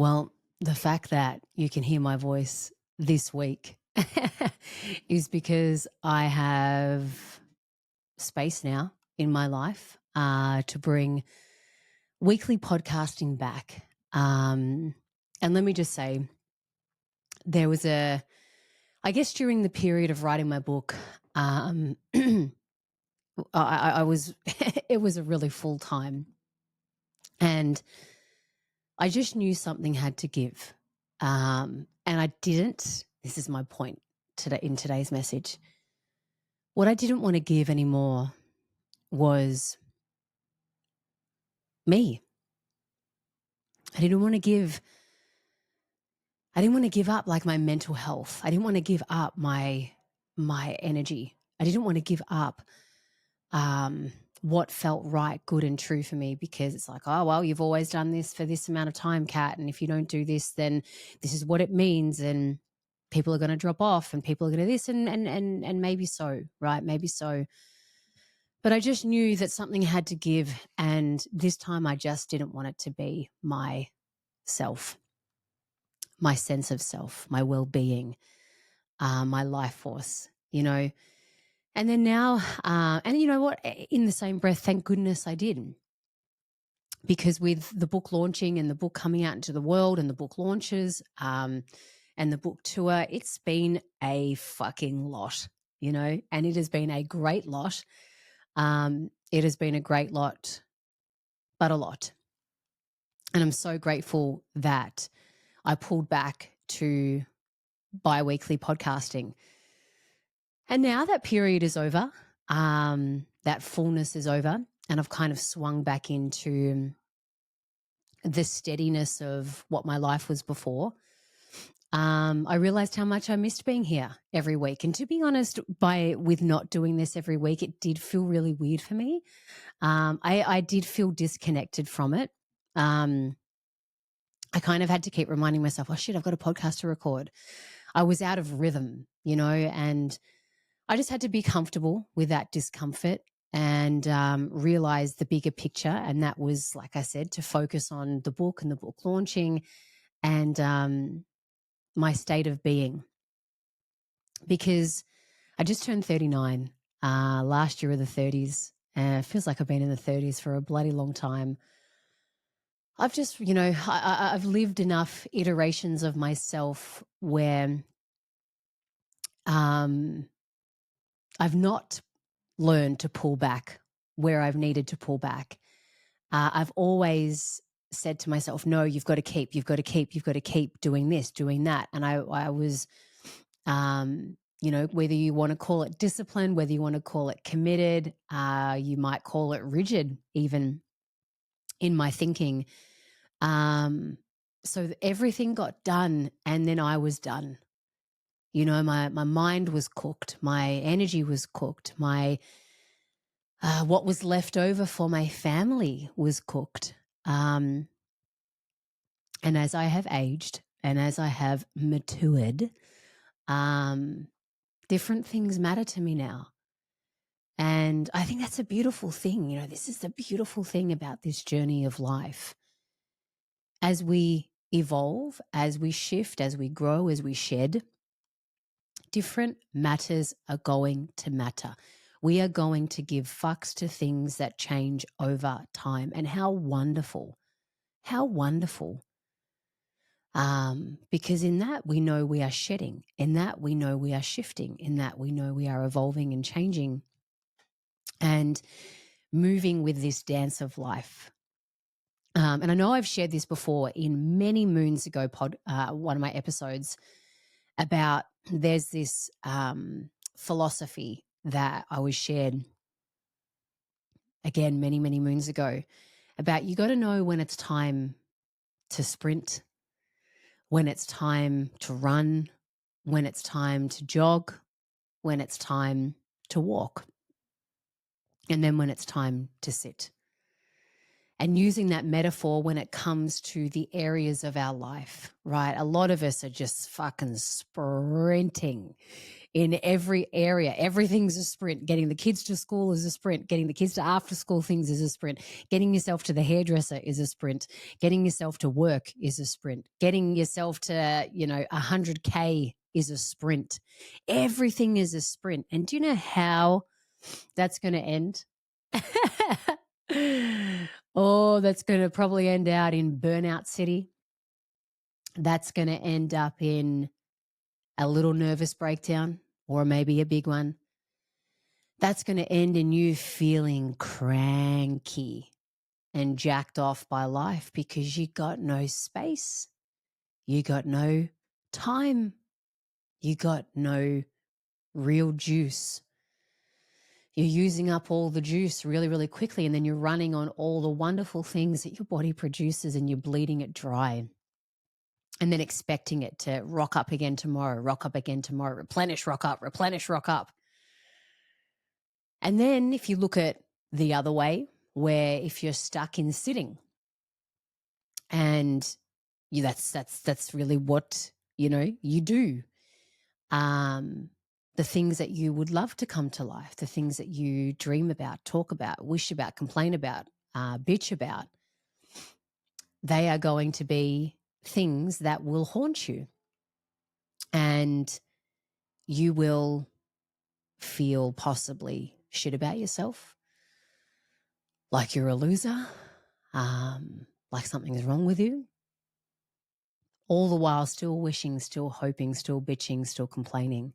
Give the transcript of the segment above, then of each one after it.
Well, the fact that you can hear my voice this week is because I have space now in my life to bring weekly podcasting back. And let me just say, there was I guess during the period of writing my book, I was, it was a really full time. And I just knew something had to give. And I didn't. This is my point today in today's message. What I didn't want to give anymore was me. I didn't want to give. I didn't want to give up like my mental health. I didn't want to give up my energy. I didn't want to give up what felt right, good, and true for me, because it's like, oh well, you've always done this for this amount of time, Kat, and if you don't do this, then this is what it means, and people are going to drop off, and people are going to this, and maybe so, right? Maybe so. But I just knew that something had to give, and this time I just didn't want it to be my self, my sense of self, my well-being, my life force, you know. And then now, and you know what? In the same breath, thank goodness I did, because with the book launching and the book coming out into the world and the book launches and the book tour, it's been a fucking lot, you know, and it has been a great lot. It has been a great lot, but a lot. And I'm so grateful that I pulled back to bi-weekly podcasting. And now that period is over, that fullness is over, and I've kind of swung back into the steadiness of what my life was before. I realized how much I missed being here every week. And to be honest, with not doing this every week, it did feel really weird for me. I did feel disconnected from it. I kind of had to keep reminding myself, oh shit, I've got a podcast to record. I was out of rhythm, you know, and I just had to be comfortable with that discomfort and realize the bigger picture. And that was, like I said, to focus on the book and the book launching and my state of being. Because I just turned 39 last year of the 30s. It feels like I've been in the 30s for a bloody long time. I've just, you know, I've lived enough iterations of myself where I've not learned to pull back where I've needed to pull back. I've always said to myself, no, you've got to keep doing this, doing that. And I was, you know, whether you want to call it discipline, whether you want to call it committed, you might call it rigid, even in my thinking. So everything got done, and then I was done. You know, my mind was cooked, my energy was cooked, my what was left over for my family was cooked. And as I have aged and as I have matured, different things matter to me now. And I think that's a beautiful thing. You know, this is the beautiful thing about this journey of life. As we evolve, as we shift, as we grow, as we shed, different matters are going to matter. We are going to give fucks to things that change over time. And how wonderful. How wonderful. Because in that we know we are shedding. In that we know we are shifting. In that we know we are evolving and changing and moving with this dance of life. And I know I've shared this before in many moons ago, one of my episodes, about there's this philosophy that I was shared, again, many, many moons ago, about you got to know when it's time to sprint, when it's time to run, when it's time to jog, when it's time to walk, and then when it's time to sit. And using that metaphor when it comes to the areas of our life, right? A lot of us are just fucking sprinting in every area. Everything's a sprint. Getting the kids to school is a sprint. Getting the kids to after school things is a sprint. Getting yourself to the hairdresser is a sprint. Getting yourself to work is a sprint. Getting yourself to, 100K is a sprint. Everything is a sprint. And do you know how that's going to end? Oh, that's going to probably end out in burnout city. That's going to end up in a little nervous breakdown or maybe a big one. That's going to end in you feeling cranky and jacked off by life because you got no space. You got no time. You got no real juice. You're using up all the juice really, really quickly, and then you're running on all the wonderful things that your body produces and you're bleeding it dry. And then expecting it to rock up again tomorrow, replenish, rock up, replenish, rock up. And then if you look at the other way, where if you're stuck in sitting and that's really what, you do. The things that you would love to come to life, the things that you dream about, talk about, wish about, complain about, bitch about, they are going to be things that will haunt you. And you will feel possibly shit about yourself, like you're a loser, like something's wrong with you, all the while still wishing, still hoping, still bitching, still complaining.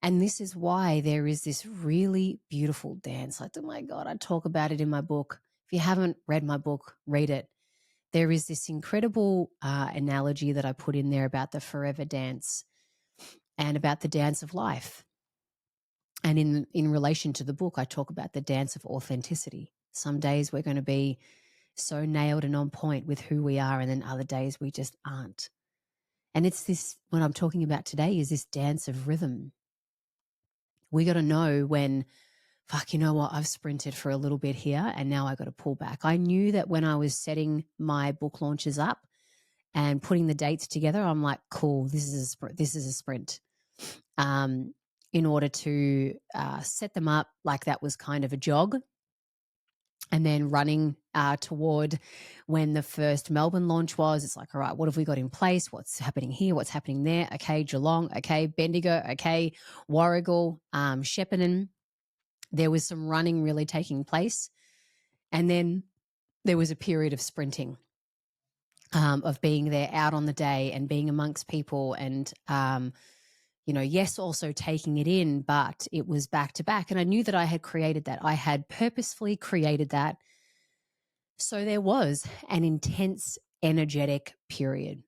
And this is why there is this really beautiful dance. Like, oh my God, I talk about it in my book. If you haven't read my book, read it. There is this incredible analogy that I put in there about the forever dance and about the dance of life. And in relation to the book, I talk about the dance of authenticity. Some days we're going to be so nailed and on point with who we are, and then other days we just aren't. And it's this, what I'm talking about today is this dance of rhythm. We got to know when, fuck, you know what, I've sprinted for a little bit here and now I got to pull back. I knew that when I was setting my book launches up and putting the dates together, I'm like, cool, this is a sprint. In order to set them up, like that was kind of a jog. And then running toward when the first Melbourne launch was, it's like, all right, what have we got in place? What's happening here? What's happening there? Okay, Geelong. Okay, Bendigo. Okay, Warragul, Shepparton. There was some running really taking place. And then there was a period of sprinting, of being there out on the day and being amongst people and, yes, also taking it in, but it was back to back. And I knew that I had created that. I had purposefully created that. So there was an intense, energetic period.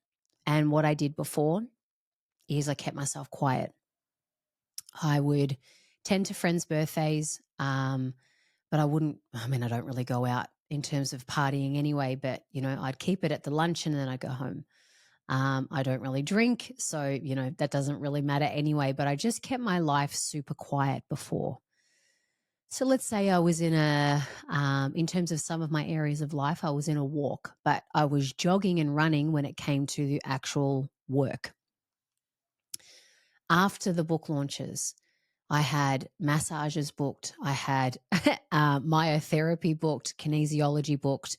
And what I did before is I kept myself quiet. I would tend to friends' birthdays, but I don't really go out in terms of partying anyway, but, I'd keep it at the lunch and then I'd go home. I don't really drink, so, that doesn't really matter anyway, but I just kept my life super quiet before. So let's say I was in in terms of some of my areas of life, I was in a walk, but I was jogging and running when it came to the actual work. After the book launches, I had massages booked. I had myotherapy booked, kinesiology booked,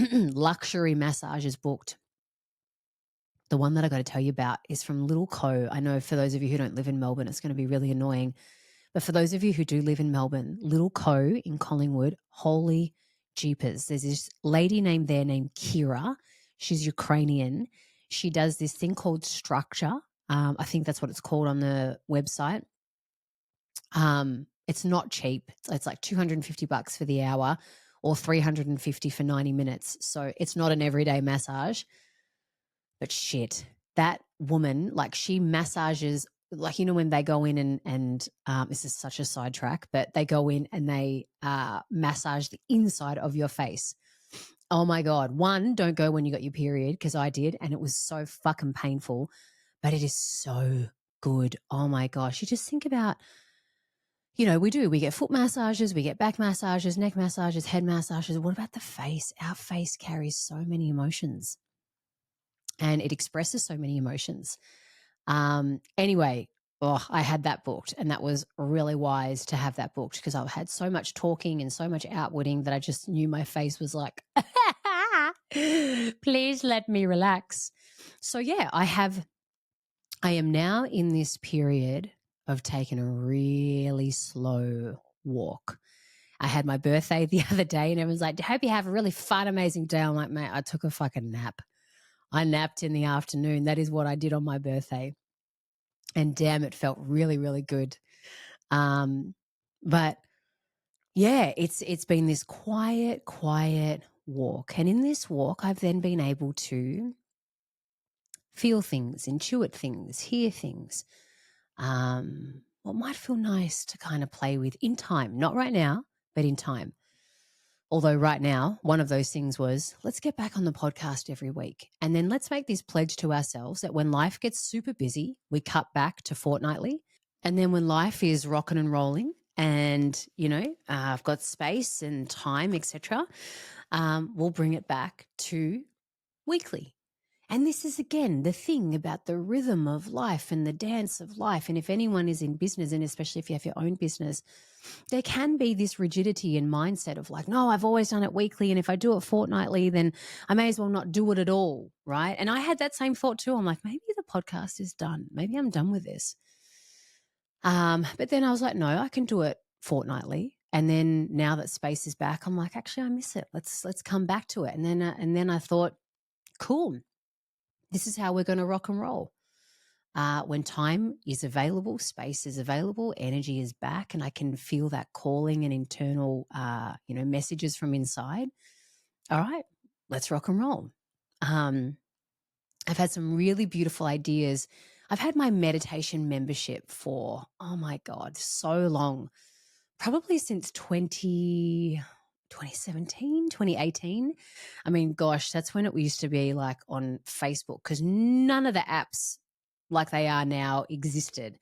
luxury massages booked. The one that I got to tell you about is from Little Co. I know for those of you who don't live in Melbourne, it's going to be really annoying. But for those of you who do live in Melbourne, Little Co. in Collingwood, holy jeepers. There's this lady named Kira. She's Ukrainian. She does this thing called structure. I think that's what it's called on the website. It's not cheap. It's like $250 for the hour or $350 for 90 minutes. So it's not an everyday massage. But shit, that woman, like she massages, like, when they go in and this is such a sidetrack, but they go in and they massage the inside of your face. Oh my God. One, don't go when you got your period, because I did, and it was so fucking painful, but it is so good. Oh my gosh. You just think about, we do. We get foot massages, we get back massages, neck massages, head massages. What about the face? Our face carries so many emotions and it expresses so many emotions. Anyway, I had that booked, and that was really wise to have that booked because I had so much talking and so much outwarding that I just knew my face was like, please let me relax. So yeah, I am now in this period of taking a really slow walk. I had my birthday the other day and everyone's like, I hope you have a really fun, amazing day. I'm like, mate, I took a fucking nap. I napped in the afternoon. That is what I did on my birthday. And damn, it felt really, really good. But yeah, it's been this quiet walk. And in this walk, I've then been able to feel things, intuit things, hear things. What might feel nice to kind of play with in time, not right now, but in time. Although right now, one of those things was, let's get back on the podcast every week. And then let's make this pledge to ourselves that when life gets super busy, we cut back to fortnightly. And then when life is rocking and rolling and, I've got space and time, etc., we'll bring it back to weekly. And this is, again, the thing about the rhythm of life and the dance of life. And if anyone is in business, and especially if you have your own business, there can be this rigidity and mindset of like, no, I've always done it weekly. And if I do it fortnightly, then I may as well not do it at all, right? And I had that same thought too. I'm like, maybe the podcast is done. Maybe I'm done with this. But then I was like, no, I can do it fortnightly. And then now that space is back, I'm like, actually, I miss it. Let's come back to it. And then I thought, cool. This is how we're going to rock and roll. When time is available, space is available, energy is back, and I can feel that calling and internal, messages from inside. All right, let's rock and roll. I've had some really beautiful ideas. I've had my meditation membership for, oh my God, so long, probably since 2017, 2018. I mean, gosh, that's when it used to be like on Facebook because none of the apps like they are now existed.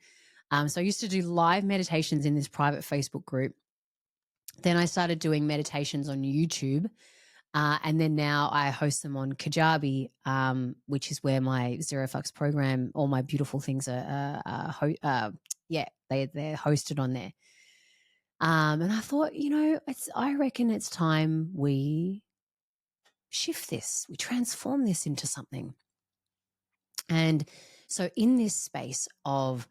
So I used to do live meditations in this private Facebook group. Then I started doing meditations on YouTube. And then now I host them on Kajabi, which is where my Zero Fucks program, all my beautiful things they're hosted on there. And I thought, I reckon it's time we shift this, we transform this into something. And so in this space of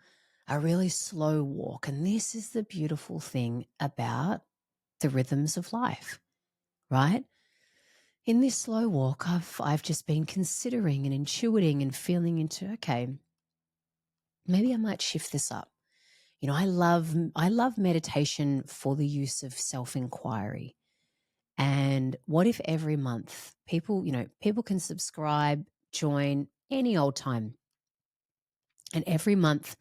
a really slow walk, and this is the beautiful thing about the rhythms of life, right? In this slow walk, I've just been considering and intuiting and feeling into, okay, maybe I might shift this up. I love meditation for the use of self-inquiry. And what if every month people can subscribe, join any old time. And every month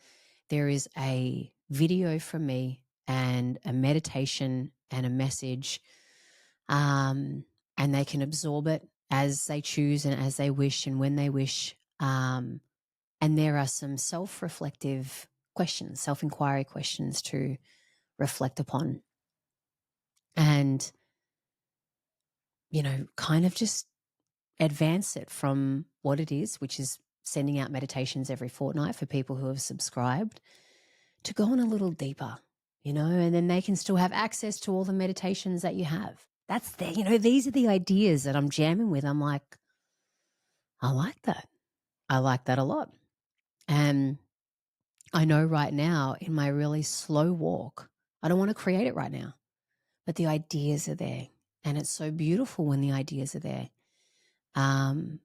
there is a video from me and a meditation and a message. And they can absorb it as they choose and as they wish and when they wish. And there are some self-reflective questions, self-inquiry questions to reflect upon. And, kind of just advance it from what it is, which is sending out meditations every fortnight for people who have subscribed, to go on a little deeper, and then they can still have access to all the meditations that you have. That's there, these are the ideas that I'm jamming with. I'm like, I like that. I like that a lot. And I know right now in my really slow walk, I don't want to create it right now, but the ideas are there. And it's so beautiful when the ideas are there. And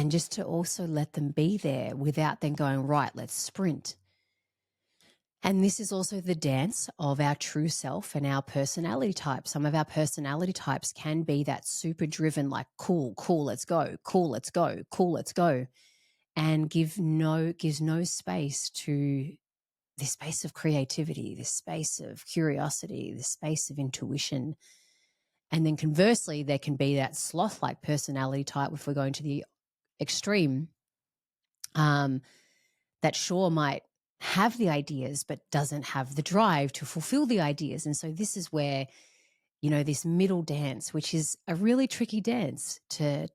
just to also let them be there without then going, right, let's sprint. And this is also the dance of our true self and our personality type. Some of our personality types can be that super driven, like cool, let's go, cool, let's go, cool, let's go. And gives no space to this space of creativity, this space of curiosity, this space of intuition. And then conversely, there can be that sloth-like personality type, if we're going to the extreme, that sure might have the ideas but doesn't have the drive to fulfill the ideas. And so this is where, this middle dance, which is a really tricky dance to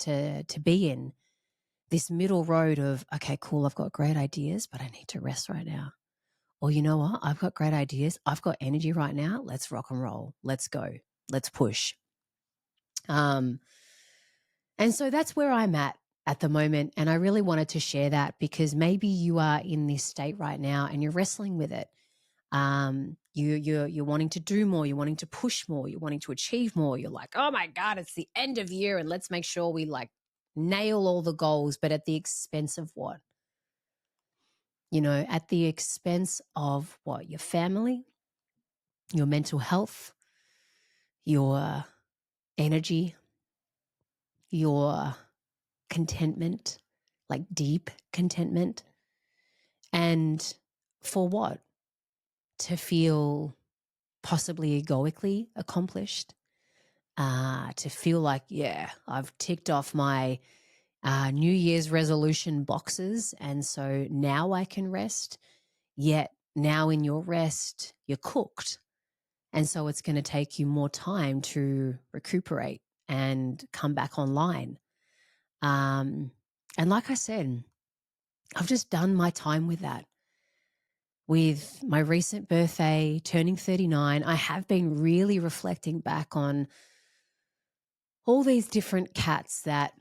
be in, this middle road of, okay, cool, I've got great ideas, but I need to rest right now. Or you know what? I've got great ideas. I've got energy right now. Let's rock and roll. Let's go. Let's push. And so that's where I'm at the moment. And I really wanted to share that because maybe you are in this state right now and you're wrestling with it. You're wanting to do more. You're wanting to push more. You're wanting to achieve more. You're like, oh my God, it's the end of year and let's make sure we nail all the goals, but at the expense of what? At the expense of what? Your family, your mental health, your energy, your contentment, like deep contentment. And for what? To feel possibly egoically accomplished, to feel like, yeah, I've ticked off my New Year's resolution boxes. And so now I can rest. Yet now in your rest, you're cooked. And so it's going to take you more time to recuperate and come back online. And like I said, I've just done my time with that. With my recent birthday, turning 39, I have been really reflecting back on all these different cats that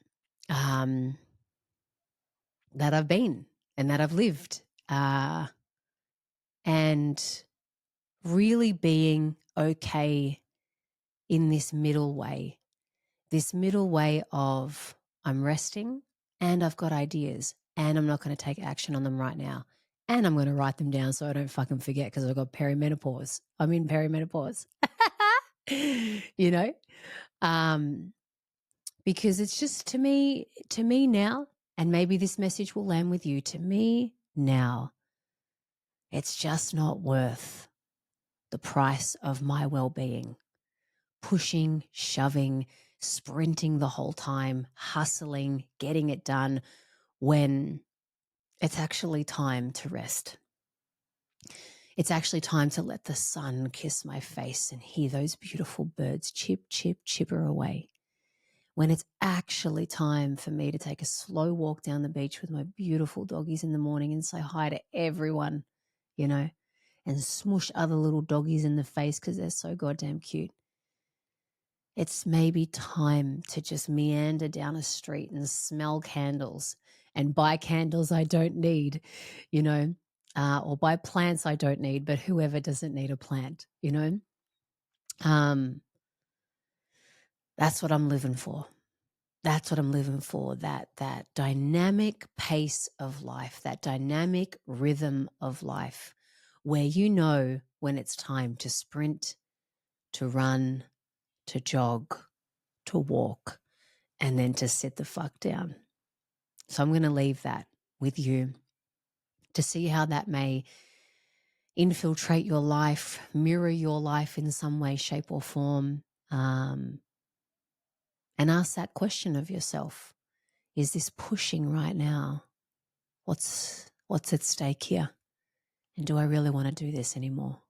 I've been and that I've lived, and really being okay in this middle way of I'm resting and I've got ideas and I'm not going to take action on them right now. And I'm going to write them down so I don't fucking forget because I've got perimenopause. I'm in perimenopause, because it's just to me now, and maybe this message will land with you, to me now, it's just not worth the price of my well-being. Pushing, shoving, sprinting the whole time, hustling, getting it done when it's actually time to rest. It's actually time to let the sun kiss my face and hear those beautiful birds chip, chip, chipper away. When it's actually time for me to take a slow walk down the beach with my beautiful doggies in the morning and say hi to everyone, and smush other little doggies in the face because they're so goddamn cute. It's maybe time to just meander down a street and smell candles and buy candles I don't need, or buy plants I don't need, but whoever doesn't need a plant, That's what I'm living for. That's what I'm living for, that dynamic pace of life, that dynamic rhythm of life where when it's time to sprint, to run, to jog, to walk, and then to sit the fuck down. So I'm going to leave that with you to see how that may infiltrate your life, mirror your life in some way, shape, or form, and ask that question of yourself. Is this pushing right now? What's at stake here? And do I really want to do this anymore?